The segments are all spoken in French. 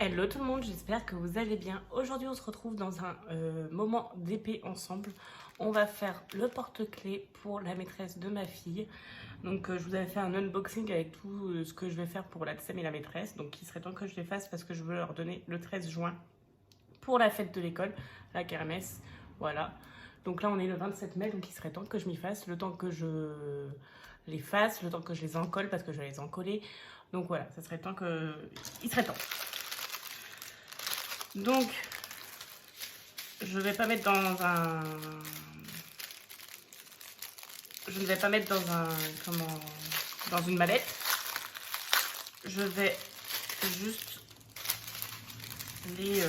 Hello tout le monde, j'espère que vous allez bien. Aujourd'hui on se retrouve dans un moment d'épée ensemble. On va faire le porte-clés pour la maîtresse de ma fille. Donc je vous avais fait un unboxing avec tout ce que je vais faire pour la TSEM et la maîtresse. Donc il serait temps que je les fasse parce que je veux leur donner le 13 juin pour la fête de l'école, la kermesse. Voilà. Donc là on est le 27 mai, donc il serait temps que je m'y fasse. Le temps que je les fasse, le temps que je les encolle parce que je vais les encoller. Donc voilà, ça serait temps que... Il serait temps. Donc, je vais pas mettre dans un... Je ne vais pas mettre dans un... Comment... Dans une mallette. Je vais juste les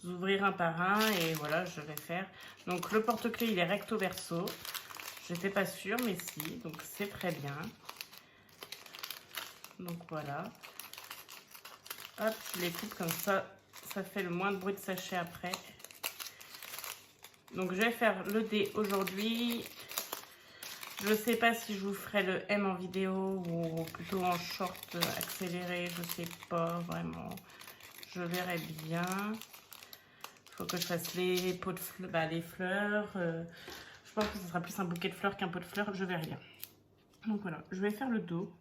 ouvrir un par un et voilà, je vais faire. Donc, le porte-clés, il est recto verso. J'étais pas sûre, mais si. Donc, c'est très bien. Donc, voilà. Hop, je les coupe comme ça. Ça fait le moins de bruit de sachet après. Donc je vais faire le D aujourd'hui. Je ne sais pas si je vous ferai le M en vidéo ou plutôt en short accéléré. Je ne sais pas vraiment. Je verrai bien. Il faut que je fasse les pots de fleurs, les fleurs. Je pense que ce sera plus un bouquet de fleurs qu'un pot de fleurs. Je verrai bien. Donc voilà, je vais faire le dos.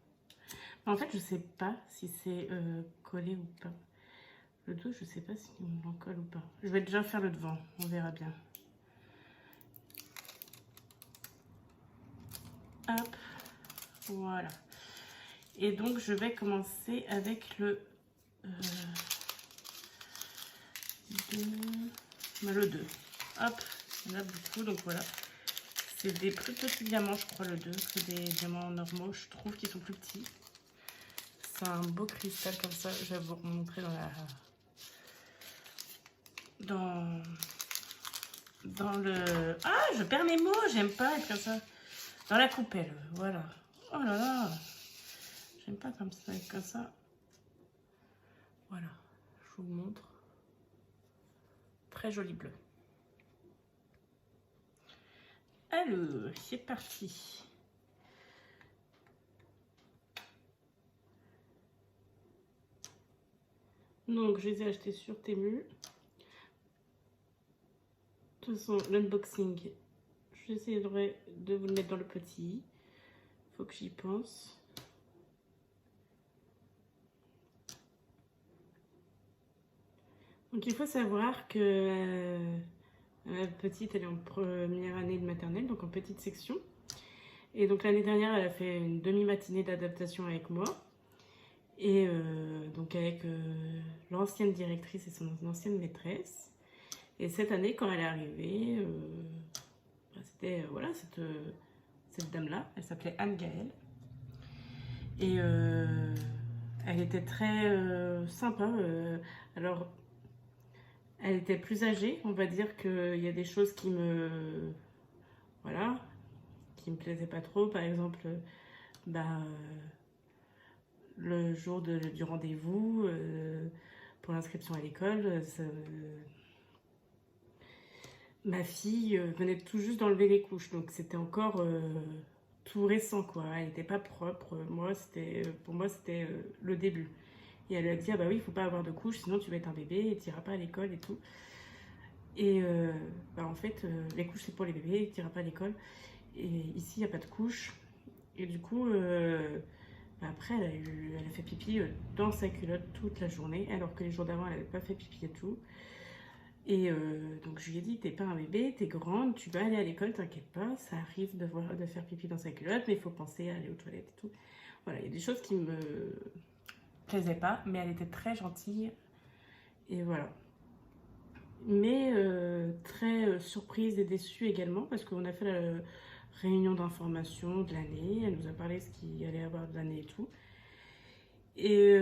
En fait, je ne sais pas si c'est collé ou pas. Le dos, je ne sais pas si on en colle ou pas. Je vais déjà faire le devant, on verra bien. Hop, voilà. Et donc, je vais commencer avec le 2. Hop, il y en a beaucoup, donc voilà. C'est des plus petits diamants, je crois, le 2, que des diamants normaux. Je trouve qu'ils sont plus petits. C'est un beau cristal comme ça. Je vais vous montrer dans le... Ah, je perds mes mots, j'aime pas être comme ça. Dans la coupelle, voilà. Oh là là, j'aime pas comme ça, être comme ça. Voilà, je vous montre. Très joli bleu. Alors, c'est parti. Donc, je les ai achetés sur Temu. De toute façon, l'unboxing, j'essaierai de vous le mettre dans le petit. Faut que j'y pense. Donc, il faut savoir que la petite, elle est en première année de maternelle, donc en petite section. Et donc, l'année dernière, elle a fait une demi-matinée d'adaptation avec moi. Et donc, avec l'ancienne directrice et son ancienne maîtresse. Et cette année, quand elle est arrivée, c'était voilà, cette dame-là, elle s'appelait Anne-Gaëlle. Et elle était très sympa. Alors, elle était plus âgée, on va dire qu'il y a des choses qui me... Voilà, qui me plaisaient pas trop. Par exemple, le jour du rendez-vous pour l'inscription à l'école, ma fille venait tout juste d'enlever les couches, donc c'était encore tout récent, quoi. Elle n'était pas propre. Pour moi, c'était le début. Et elle lui a dit, ah bah oui, il faut pas avoir de couches, sinon tu vas être un bébé et tu n'iras pas à l'école et tout. Et en fait, les couches, c'est pour les bébés, tu n'iras pas à l'école. Et ici, il n'y a pas de couches. Et du coup, après, elle a fait pipi dans sa culotte toute la journée, alors que les jours d'avant, elle n'avait pas fait pipi et tout. Et donc je lui ai dit, t'es pas un bébé, t'es grande, tu vas aller à l'école, t'inquiète pas, ça arrive de faire pipi dans sa culotte, mais il faut penser à aller aux toilettes et tout. Voilà, il y a des choses qui me plaisaient pas, mais elle était très gentille, et voilà. Mais très surprise et déçue également, parce qu'on a fait la réunion d'information de l'année, elle nous a parlé de ce qu'il allait avoir de l'année et tout. Et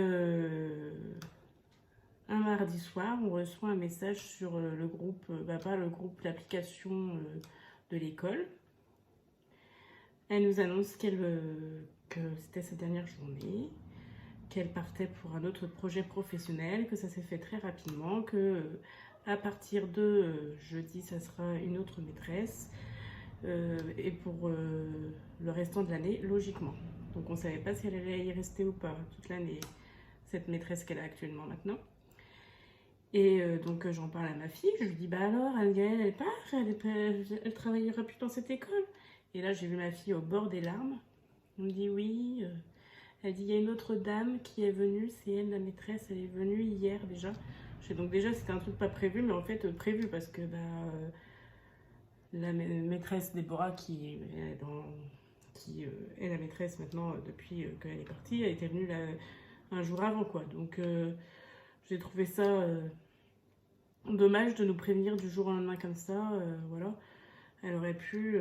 un mardi soir, on reçoit un message sur le groupe, pas le groupe, l'application de l'école. Elle nous annonce que c'était sa dernière journée, qu'elle partait pour un autre projet professionnel, que ça s'est fait très rapidement, que à partir de jeudi, ça sera une autre maîtresse, et pour le restant de l'année, logiquement. Donc on ne savait pas si elle allait y rester ou pas toute l'année. cette maîtresse qu'elle a actuellement maintenant. Et donc j'en parle à ma fille, je lui dis bah alors elle part, elle travaillera plus dans cette école. Et là j'ai vu ma fille au bord des larmes. Elle me dit oui. Elle dit il y a une autre dame qui est venue, c'est elle la maîtresse, elle est venue hier déjà. Donc déjà c'était un truc pas prévu, mais en fait prévu parce que la maîtresse Déborah qui est la maîtresse maintenant depuis qu'elle est partie, elle était venue là, un jour avant quoi. Donc j'ai trouvé ça dommage de nous prévenir du jour au lendemain comme ça, voilà. Elle aurait pu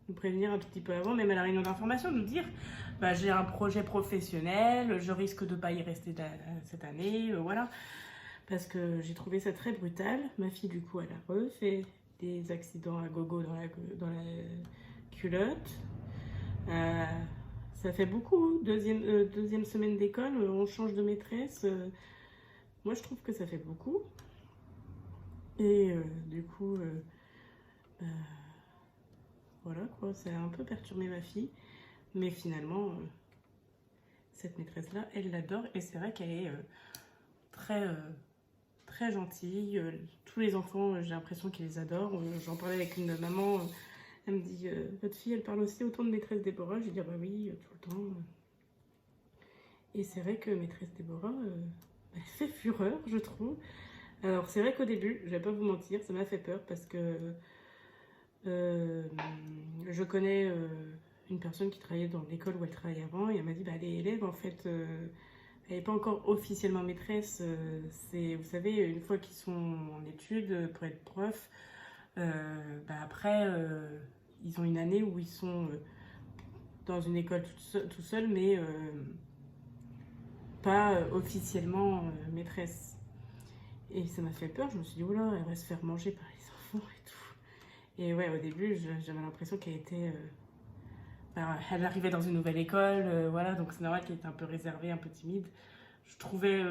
nous prévenir un tout petit peu avant, même à la réunion d'information, nous dire bah, j'ai un projet professionnel, je risque de pas y rester cette année, voilà. Parce que j'ai trouvé ça très brutal. Ma fille, du coup, elle a refait des accidents à gogo dans la culotte. Ça fait beaucoup. Deuxième semaine d'école, on change de maîtresse. Moi, je trouve que ça fait beaucoup. Et du coup, voilà quoi, ça a un peu perturbé ma fille. Mais finalement, cette maîtresse-là, elle l'adore. Et c'est vrai qu'elle est très gentille. Tous les enfants, j'ai l'impression qu'ils les adorent. J'en parlais avec une maman. Elle me dit, votre fille, elle parle aussi autant de maîtresse Déborah. Je lui dis, bah oui, tout le temps. Et c'est vrai que maîtresse Déborah, elle fait fureur, je trouve. Alors, c'est vrai qu'au début, je vais pas vous mentir, ça m'a fait peur parce que je connais une personne qui travaillait dans l'école où elle travaillait avant et elle m'a dit, bah les élèves, en fait, elle n'est pas encore officiellement maîtresse. C'est, vous savez, une fois qu'ils sont en études pour être prof, après, ils ont une année où ils sont dans une école tout seul, mais pas officiellement maîtresse. Et ça m'a fait peur, je me suis dit, oula, elle va se faire manger par les enfants et tout. Et ouais, au début, j'avais l'impression qu'elle était... elle arrivait dans une nouvelle école, voilà, donc c'est normal qu'elle était un peu réservée, un peu timide. Je trouvais,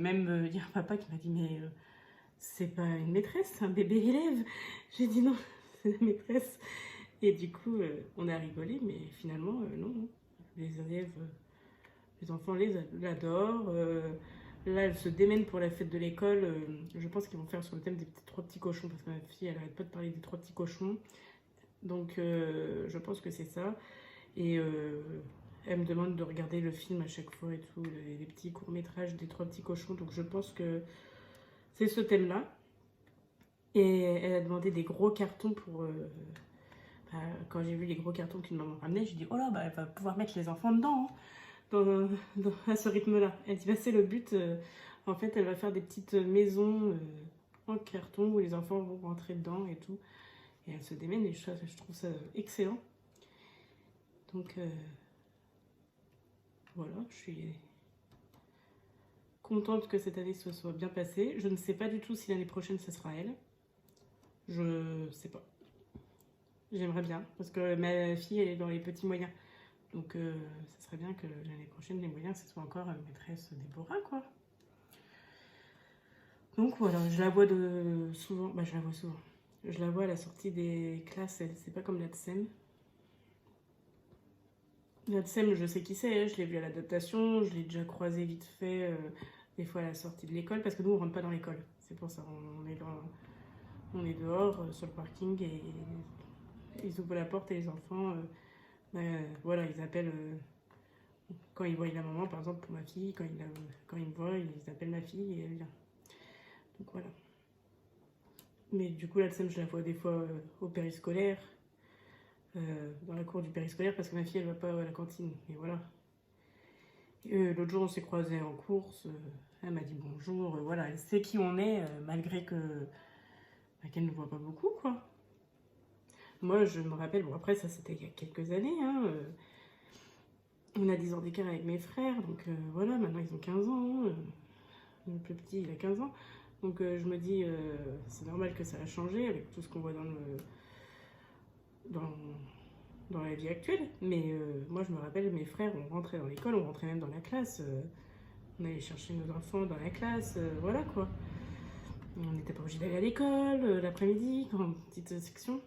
même il y a un papa qui m'a dit, mais c'est pas une maîtresse, c'est un bébé élève. J'ai dit non, c'est la maîtresse. Et du coup, on a rigolé, mais finalement, non. Les élèves, les enfants l'adorent. Là, elle se démène pour la fête de l'école. Je pense qu'ils vont faire sur le thème des trois petits cochons, parce que ma fille, elle arrête pas de parler des trois petits cochons. Donc, je pense que c'est ça. Et elle me demande de regarder le film à chaque fois et tout, les petits courts-métrages des trois petits cochons. Donc, je pense que c'est ce thème-là. Et elle a demandé des gros cartons pour... quand j'ai vu les gros cartons qu'une maman ramenait, j'ai dit, oh là, elle va pouvoir mettre les enfants dedans, hein, à ce rythme-là. Elle dit, c'est le but. En fait, elle va faire des petites maisons en carton où les enfants vont rentrer dedans et tout. Et elle se démène et je trouve ça excellent. Donc, voilà, je suis contente que cette année se soit bien passée. Je ne sais pas du tout si l'année prochaine, ce sera elle. Je sais pas. J'aimerais bien, parce que ma fille, elle est dans les petits moyens. Donc, ça serait bien que l'année prochaine, les moyens, ce soit encore maîtresse Déborah, quoi. Donc, voilà, je la vois souvent. Bah, je la vois souvent. Je la vois à la sortie des classes, c'est pas comme la TSEM. La TSEM, je sais qui c'est, je l'ai vu à l'adaptation, je l'ai déjà croisé vite fait, des fois à la sortie de l'école, parce que nous, on rentre pas dans l'école. C'est pour ça, on est dehors, sur le parking, et ils ouvrent la porte et les enfants, voilà, ils appellent, quand ils voient la maman, par exemple, pour ma fille, quand ils me voient, ils appellent ma fille et elle vient. Donc voilà. Mais du coup, la TSEM, je la vois des fois au périscolaire, dans la cour du périscolaire, parce que ma fille, elle va pas à la cantine. Et voilà. L'autre jour, on s'est croisés en course. Elle m'a dit bonjour. Voilà, elle sait qui on est, malgré qu'elle ne voit pas beaucoup, quoi. Moi, je me rappelle, bon, après, ça, c'était il y a quelques années, hein. On a 10 ans d'écart avec mes frères, donc voilà, maintenant, ils ont 15 ans. Le plus petit, il a 15 ans. Donc, je me dis, c'est normal que ça a changé avec tout ce qu'on voit dans la vie actuelle. Mais moi, je me rappelle, mes frères, on rentrait dans l'école, on rentrait même dans la classe. On allait chercher nos enfants dans la classe, voilà quoi. On n'était pas obligé d'aller à l'école l'après-midi, en petite section.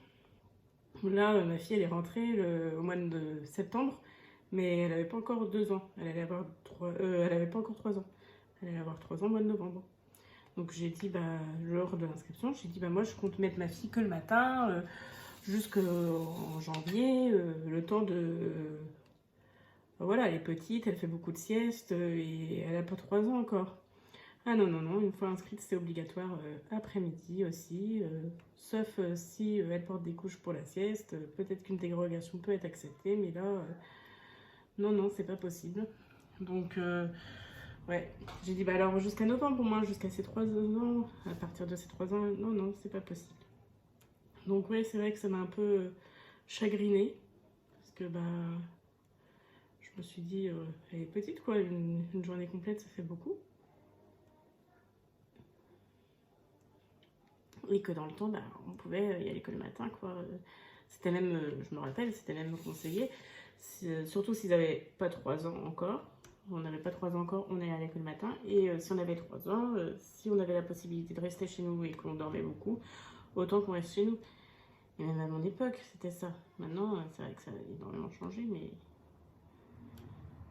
Là, ma fille, elle est rentrée au mois de septembre. Mais elle avait pas encore 2 ans. Elle allait avoir elle avait pas encore 3 ans. Elle allait avoir 3 ans au mois de novembre. Donc j'ai dit, bah, lors de l'inscription, j'ai dit, bah, moi je compte mettre ma fille que le matin, jusqu'en janvier, le temps de. Voilà, elle est petite, elle fait beaucoup de siestes et elle a pas 3 ans encore. Ah non, non, non, une fois inscrite, c'est obligatoire après-midi aussi, sauf si elle porte des couches pour la sieste. Peut-être qu'une dérogation peut être acceptée, mais là, non, non, c'est pas possible. Donc, ouais, j'ai dit, bah alors jusqu'à novembre, pour moi, jusqu'à ses 3 ans, à partir de ses 3 ans, non, non, c'est pas possible. Donc, ouais, c'est vrai que ça m'a un peu chagrinée, parce que, bah, je me suis dit, elle est petite, quoi, une journée complète, ça fait beaucoup. Et que dans le temps, bah, on pouvait y aller que le matin, quoi. C'était même, je me rappelle, c'était même conseillé, surtout s'ils n'avaient pas 3 ans encore. On n'avait pas 3 ans encore, on allait à l'école le matin. Et si on avait 3 ans, si on avait la possibilité de rester chez nous et qu'on dormait beaucoup, autant qu'on reste chez nous. Et même à mon époque, c'était ça. Maintenant, c'est vrai que ça a énormément changé, mais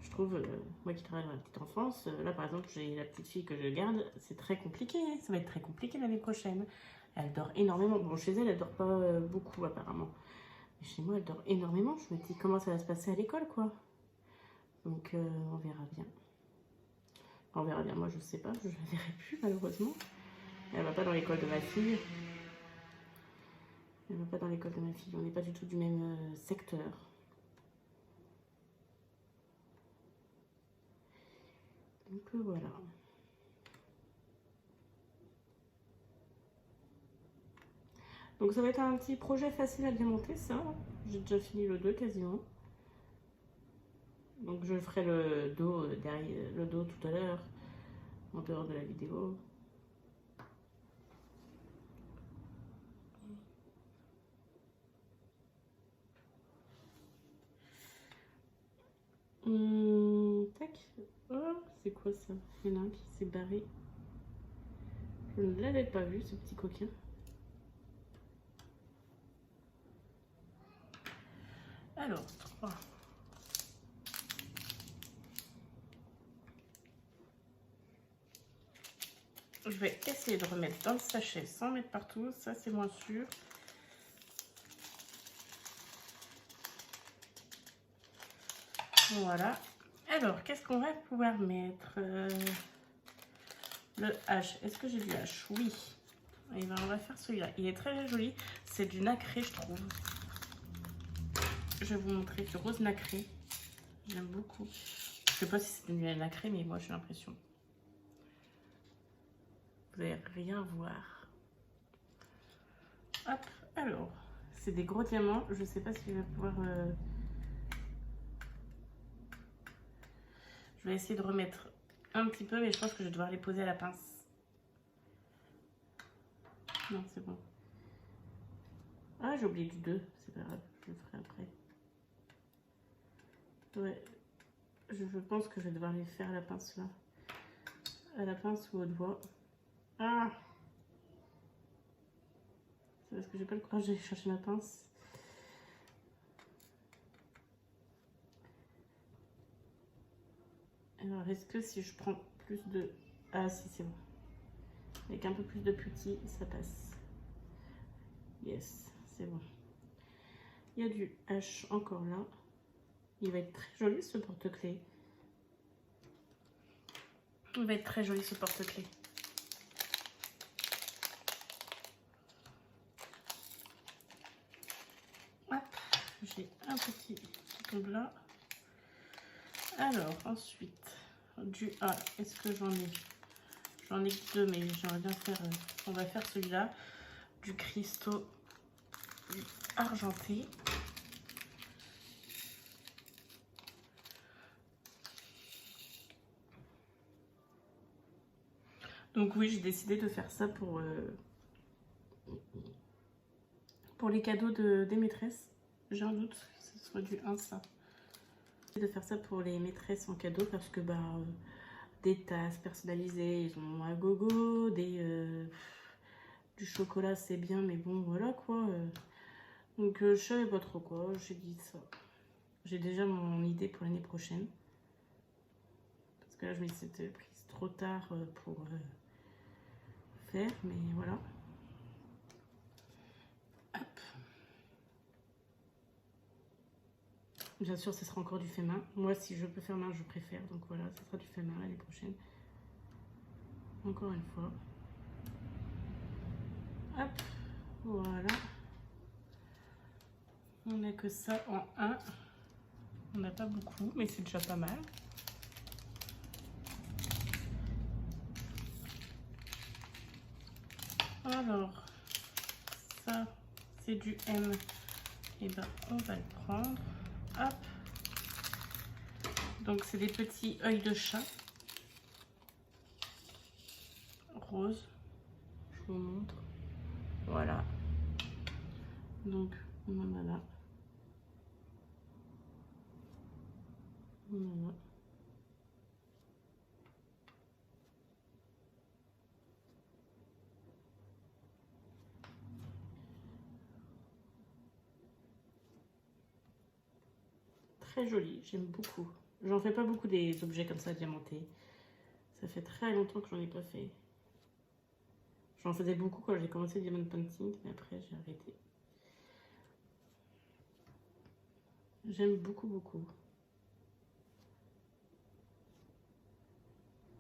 je trouve, moi qui travaille dans la petite enfance, là par exemple, j'ai la petite fille que je garde, c'est très compliqué. Ça va être très compliqué l'année prochaine. Elle dort énormément. Bon, chez elle, elle dort pas beaucoup apparemment. Mais chez moi, elle dort énormément. Je me dis comment ça va se passer à l'école, quoi. Donc, on verra bien. On verra bien. Moi, je sais pas. Je la verrai plus, malheureusement. Elle va pas dans l'école de ma fille. Elle va pas dans l'école de ma fille. On n'est pas du tout du même secteur. Donc, voilà. Donc, ça va être un petit projet facile à bien monter, ça. J'ai déjà fini le 2 quasiment. Donc je ferai le dos derrière le dos tout à l'heure, en dehors de la vidéo. Tac. Oh, c'est quoi ça? Il y en a un qui s'est barré. Je ne l'avais pas vu, ce petit coquin. Alors, 3. Je vais essayer de remettre dans le sachet sans mettre partout. Ça, c'est moins sûr. Voilà. Alors, qu'est-ce qu'on va pouvoir mettre? Le H. Est-ce que j'ai du H? Oui. Et ben, on va faire celui-là. Il est très joli. C'est du nacré, je trouve. Je vais vous montrer du rose nacré. J'aime beaucoup. Je sais pas si c'est du nacré, mais moi j'ai l'impression. Vous n'allez rien voir. Hop, alors. C'est des gros diamants. Je sais pas si je vais pouvoir... Je vais essayer de remettre un petit peu, mais je pense que je vais devoir les poser à la pince. Non, c'est bon. Ah, j'ai oublié du 2. C'est pas grave, je le ferai après. Ouais. Je pense que je vais devoir les faire à la pince là. À la pince ou au doigt. Ah! C'est parce que j'ai pas le courage d'aller chercher ma pince. Alors, est-ce que si je prends plus de... Ah, si, c'est bon. Avec un peu plus de petit, ça passe. Yes, c'est bon. Il y a du H encore là. Il va être très joli ce porte-clés. Il va être très joli ce porte-clés. Hop, j'ai un petit qui tombe là. Alors, ensuite, du A, est-ce que j'en ai? J'en ai que 2, mais j'aimerais bien faire... on va faire celui-là. Du cristaux argenté. Donc oui, j'ai décidé de faire ça pour les cadeaux des maîtresses. J'ai un doute que ce soit du 1 ça. De faire ça pour les maîtresses en cadeau parce que bah des tasses personnalisées, ils ont à gogo, du chocolat c'est bien mais bon voilà quoi. Donc je savais pas trop quoi, j'ai dit ça. J'ai déjà mon idée pour l'année prochaine. Parce que là, je me dis c'était prise trop tard pour faire, mais voilà. Hop. Bien sûr, ce sera encore du fait main. Moi, si je peux faire main, je préfère. Donc voilà, ce sera du fait main l'année prochaine. Encore une fois. Hop, voilà. On n'a que ça en 1. On n'a pas beaucoup, mais c'est déjà pas mal. Alors, ça, c'est du M. Et ben, on va le prendre. Hop. Donc, c'est des petits œils de chat. Rose. Je vous montre. Voilà. Donc, on en a là. On en a. Très joli, j'aime beaucoup. J'en fais pas beaucoup des objets comme ça diamantés. Ça fait très longtemps que j'en ai pas fait. J'en faisais beaucoup quand j'ai commencé Diamond Painting, mais après j'ai arrêté. J'aime beaucoup, beaucoup.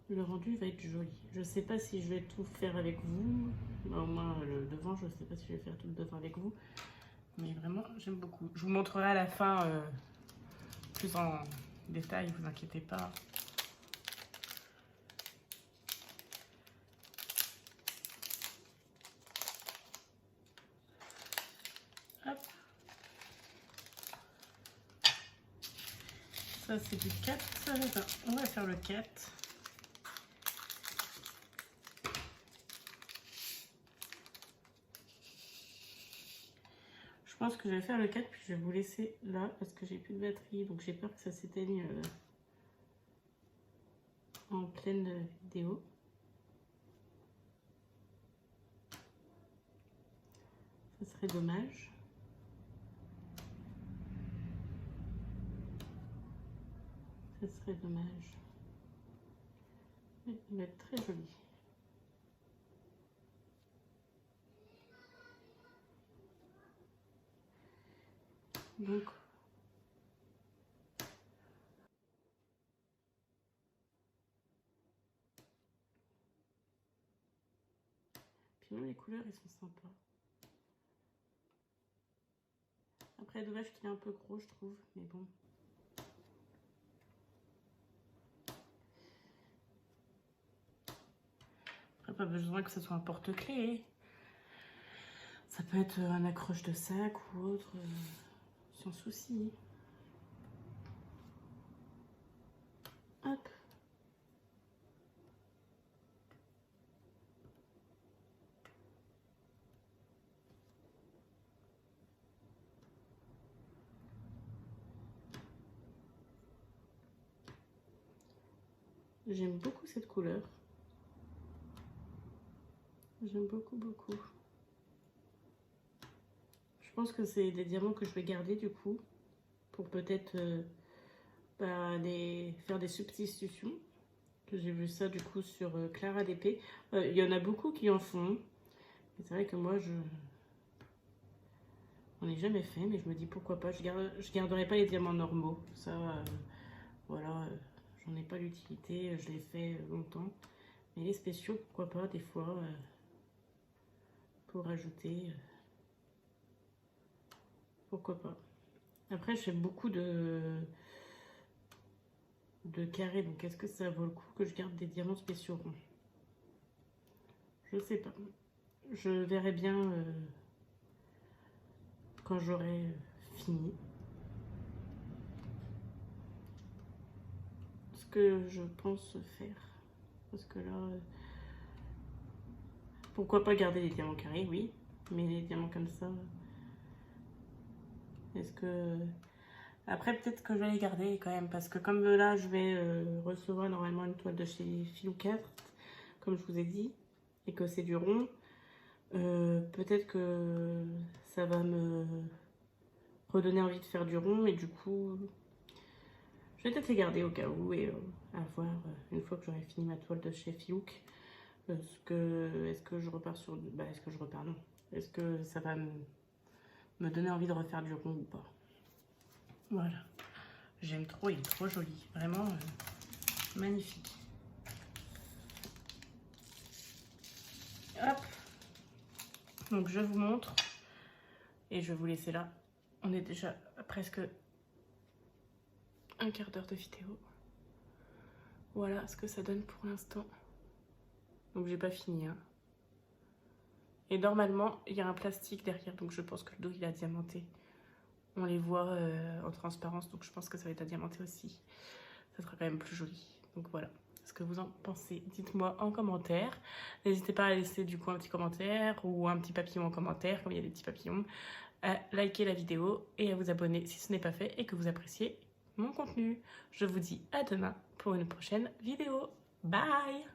Le rendu va être joli. Je sais pas si je vais tout faire avec vous. Au moins le devant, je sais pas si je vais faire tout le devant avec vous. Mais vraiment, j'aime beaucoup. Je vous montrerai à la fin plus en détail, vous inquiétez pas. Hop. Ça c'est du 4. On va faire le 4. Je pense que je vais faire le 4 puis je vais vous laisser là parce que j'ai plus de batterie, donc j'ai peur que ça s'éteigne en pleine vidéo. Ça serait dommage. Ça serait dommage. Mais il va être très joli. Donc, puis même les couleurs, ils sont sympas. Après, dommage qu'il est un peu gros, je trouve, mais bon. Après, pas besoin que ce soit un porte-clés. Ça peut être un accroche de sac ou autre, sans souci. Hop. J'aime beaucoup cette couleur. J'aime beaucoup, beaucoup. Je pense que c'est des diamants que je vais garder du coup, pour peut-être faire des substitutions. J'ai vu ça du coup sur Clara DP. Il y en a beaucoup qui en font. C'est vrai que moi, je n'en ai jamais fait, mais je me dis pourquoi pas. Je garderai pas les diamants normaux. Ça, voilà, j'en ai pas l'utilité. Je l'ai fait longtemps. Mais les spéciaux, pourquoi pas, des fois, pour ajouter. Pourquoi pas. Après, je fais beaucoup de carrés. Donc, est-ce que ça vaut le coup que je garde des diamants spéciaux ronds? Je sais pas. Je verrai bien quand j'aurai fini. Ce que je pense faire. Parce que là, pourquoi pas garder les diamants carrés, oui. Mais les diamants comme ça, est-ce que... Après, peut-être que je vais les garder quand même. Parce que comme là, je vais recevoir normalement une toile de chez Filou 4, comme je vous ai dit, et que c'est du rond, peut-être que ça va me redonner envie de faire du rond. Et du coup, Je vais peut-être les garder au cas où et à voir une fois que j'aurai fini ma toile de chez Fiouk. Est-ce que je repars sur... Bah, est-ce que je repars? Non. Est-ce que ça va me donner envie de refaire du rond ou pas? Voilà. J'aime trop, il est trop joli. Vraiment magnifique. Hop. Donc je vous montre. Et je vais vous laisser là. On est déjà à presque un quart d'heure de vidéo. Voilà ce que ça donne pour l'instant. Donc j'ai pas fini. Hein. Et normalement, il y a un plastique derrière. Donc je pense que le dos, il a diamanté. On les voit en transparence. Donc je pense que ça va être à diamanter aussi. Ça sera quand même plus joli. Donc voilà. Ce que vous en pensez, dites-moi en commentaire. N'hésitez pas à laisser du coup un petit commentaire ou un petit papillon en commentaire, comme il y a des petits papillons. À liker la vidéo et à vous abonner si ce n'est pas fait et que vous appréciez mon contenu. Je vous dis à demain pour une prochaine vidéo. Bye!